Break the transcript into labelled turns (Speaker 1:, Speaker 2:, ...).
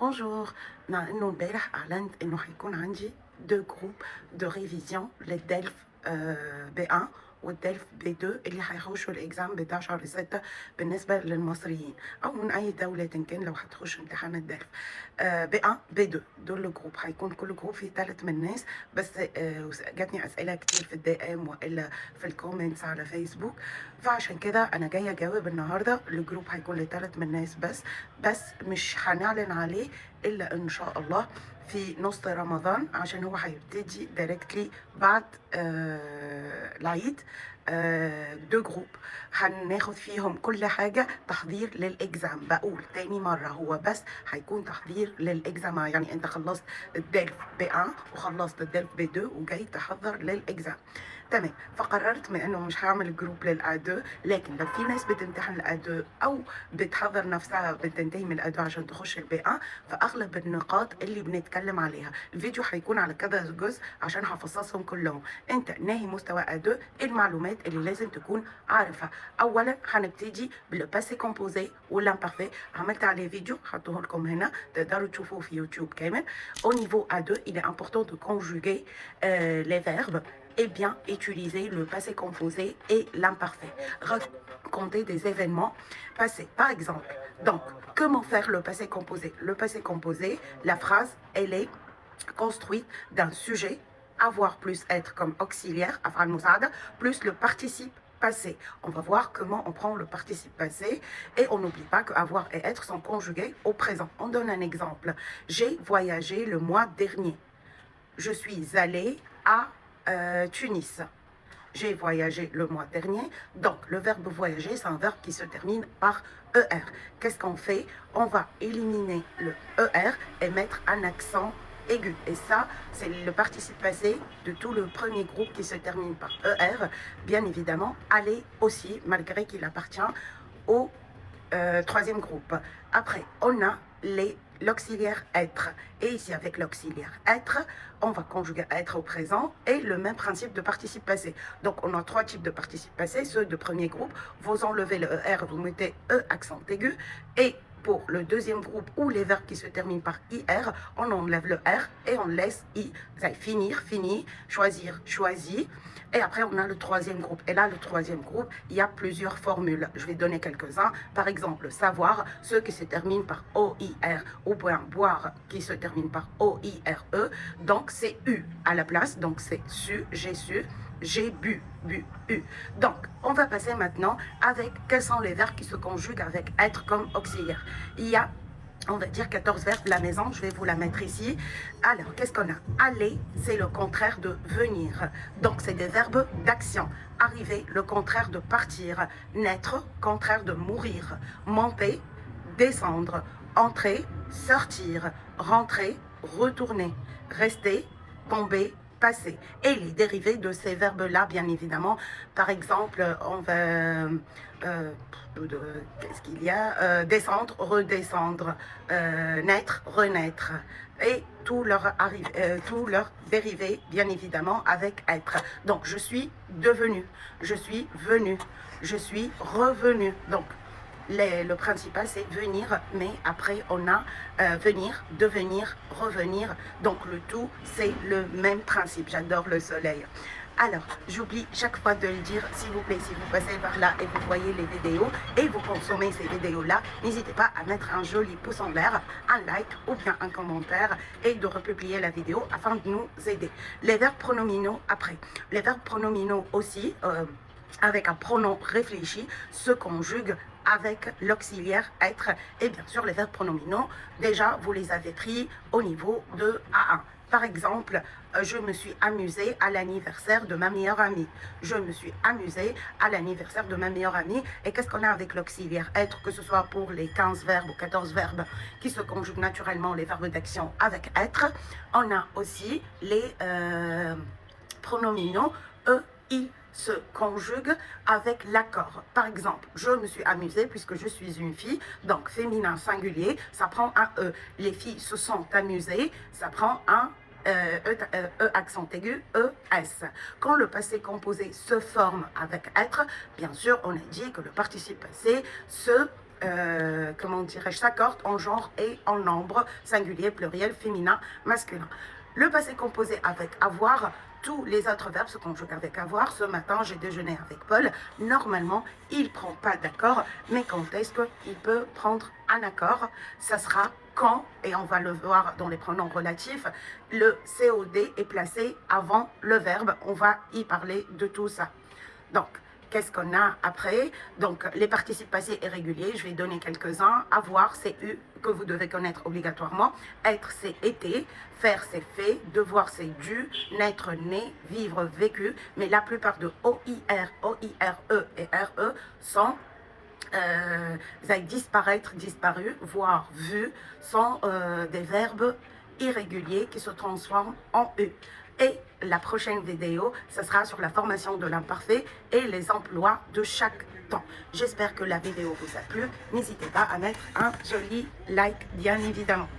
Speaker 1: Bonjour. إنه امبارح أعلنت إنه هيكون عندي 2 جروب de révision للDELF B1 والDELF B2 اللي هيخشوا الإكزام بتاع شهر 6 بالنسبة للمصريين أو من أي دولة إن كان لو هتخش امتحان الDELF B1 B2 دول الجروب. هيكون كل جروب فيه 3 من الناس بس. جاتني أسئلة كتير في الDM وإلا في الكومنتس على فيسبوك، فعشان كده أنا جاية أجاوب النهاردة. الجروب هيكون ل3 من الناس بس مش هنعلن عليه إلا إن شاء الله في نص رمضان، عشان هو هيبتدي دايركتلي بعد العيد. 2 جروب هناخد فيهم كل حاجة تحضير للإكزام. بقول تاني مرة، هو بس هيكون تحضير للإكزام، يعني أنت خلصت الدلف B1 وخلصت الدلف B2 وجاي تحضر للإكزام. تمام. فقررت من انه مش هعمل جروب للادو، لكن لو في ناس بتمتحن الادو او بتحضر نفسها بتنتهي من الادو عشان تخش البيئة، فاغلب النقاط اللي بنتكلم عليها الفيديو هيكون على كذا جزء عشان هفصصهم كلهم. انت ناهي مستوى ادو، المعلومات اللي لازم تكون عارفها. اولا هنبتدي بالباسي كومبوزي والامبارفي، عملت عليه فيديو حطوه لكم هنا تقدروا تشوفوه في يوتيوب كامل. Au niveau A2, il est important de conjuguer les verbes et bien utiliser le passé composé et l'imparfait. Raconter des événements passés. Par exemple, donc, comment faire le passé composé? Le passé composé, la phrase, elle est construite d'un sujet, avoir plus être comme auxiliaire, afal musada, plus le participe passé. On va voir comment on prend le participe passé et on n'oublie pas que avoir et être sont conjugués au présent. On donne un exemple. J'ai voyagé le mois dernier. Je suis allée à Tunis. J'ai voyagé le mois dernier. Donc, le verbe voyager, c'est un verbe qui se termine par ER. Qu'est-ce qu'on fait? On va éliminer le ER et mettre un accent aigu. Et ça, c'est le participe passé de tout le premier groupe qui se termine par ER. Bien évidemment, aller aussi, malgré qu'il appartient au troisième groupe. Après, on a l'auxiliaire être. Et ici, avec l'auxiliaire être, on va conjuguer être au présent et le même principe de participe passé. Donc, on a 3 types de participe passé. Ceux de premier groupe, vous enlevez le ER, vous mettez E accent aigu. Et pour le deuxième groupe ou les verbes qui se terminent par IR, on enlève le R et on laisse I. Ça est finir, fini, choisir, choisi. Et après, on a le troisième groupe. Et là, le troisième groupe, il y a plusieurs formules. Je vais donner quelques-uns. Par exemple, savoir, ceux qui se terminent par OIR, ou bien boire, qui se termine par OIRE. Donc, c'est U à la place. Donc, c'est su, j'ai su, j'ai bu, U. Donc, on va passer maintenant avec quels sont les verbes qui se conjuguent avec être comme auxiliaire. Il y a, on va dire, 14 verbes. La maison, je vais vous la mettre ici. Alors, qu'est-ce qu'on a? Aller, c'est le contraire de venir. Donc, c'est des verbes d'action. Arriver, le contraire de partir. Naître, contraire de mourir. Monter, descendre. Entrer, sortir. Rentrer, retourner. Rester, tomber, passé. Et les dérivés de ces verbes-là, bien évidemment. Par exemple, on va... qu'est-ce qu'il y a? Descendre, redescendre, naître, renaître. Et tout leur dérivé, bien évidemment, avec être. Donc, je suis devenu, je suis venu, je suis revenu. Donc, le principal, c'est venir, mais après, on a venir, devenir, revenir. Donc, le tout, c'est le même principe. J'adore le soleil. Alors, j'oublie chaque fois de le dire, s'il vous plaît, si vous passez par là et vous voyez les vidéos et vous consommez ces vidéos-là, n'hésitez pas à mettre un joli pouce en l'air, un like ou bien un commentaire et de republier la vidéo afin de nous aider. Les verbes pronominaux après. Les verbes pronominaux aussi, avec un pronom réfléchi, se conjuguent avec l'auxiliaire être et bien sûr les verbes pronominaux. Déjà, vous les avez pris au niveau de A1. Par exemple, je me suis amusée à l'anniversaire de ma meilleure amie. Je me suis amusée à l'anniversaire de ma meilleure amie. Et qu'est-ce qu'on a avec l'auxiliaire être, que ce soit pour les 15 verbes ou 14 verbes qui se conjuguent naturellement, les verbes d'action avec être. On a aussi les pronominaux E, I, se conjugue avec l'accord. Par exemple, je me suis amusée puisque je suis une fille, donc féminin singulier, ça prend un E. Les filles se sont amusées, ça prend un accent aigu, ES. Quand le passé composé se forme avec être, bien sûr, on a dit que le participe passé se comment dirais-je, s'accordent en genre et en nombre, singulier, pluriel, féminin, masculin. Le passé composé avec avoir, tous les autres verbes se conjuguent avec avoir. Ce matin, j'ai déjeuné avec Paul. Normalement, il ne prend pas d'accord, mais quand est-ce qu'il peut prendre un accord? Ça sera quand, et on va le voir dans les pronoms relatifs, le COD est placé avant le verbe. On va y parler de tout ça. Donc, qu'est-ce qu'on a après? Donc, les participes passés et réguliers, je vais donner quelques-uns. Avoir, c'est eu, que vous devez connaître obligatoirement. Être, c'est été. Faire, c'est fait. Devoir, c'est dû. Naître, né. Vivre, vécu. Mais la plupart de OIR, OIRE et RE sont disparaître, disparu, voir, vu, sont des verbes irréguliers qui se transforment en U. Et la prochaine vidéo, ce sera sur la formation de l'imparfait et les emplois de chaque temps. J'espère que la vidéo vous a plu. N'hésitez pas à mettre un joli like, bien évidemment.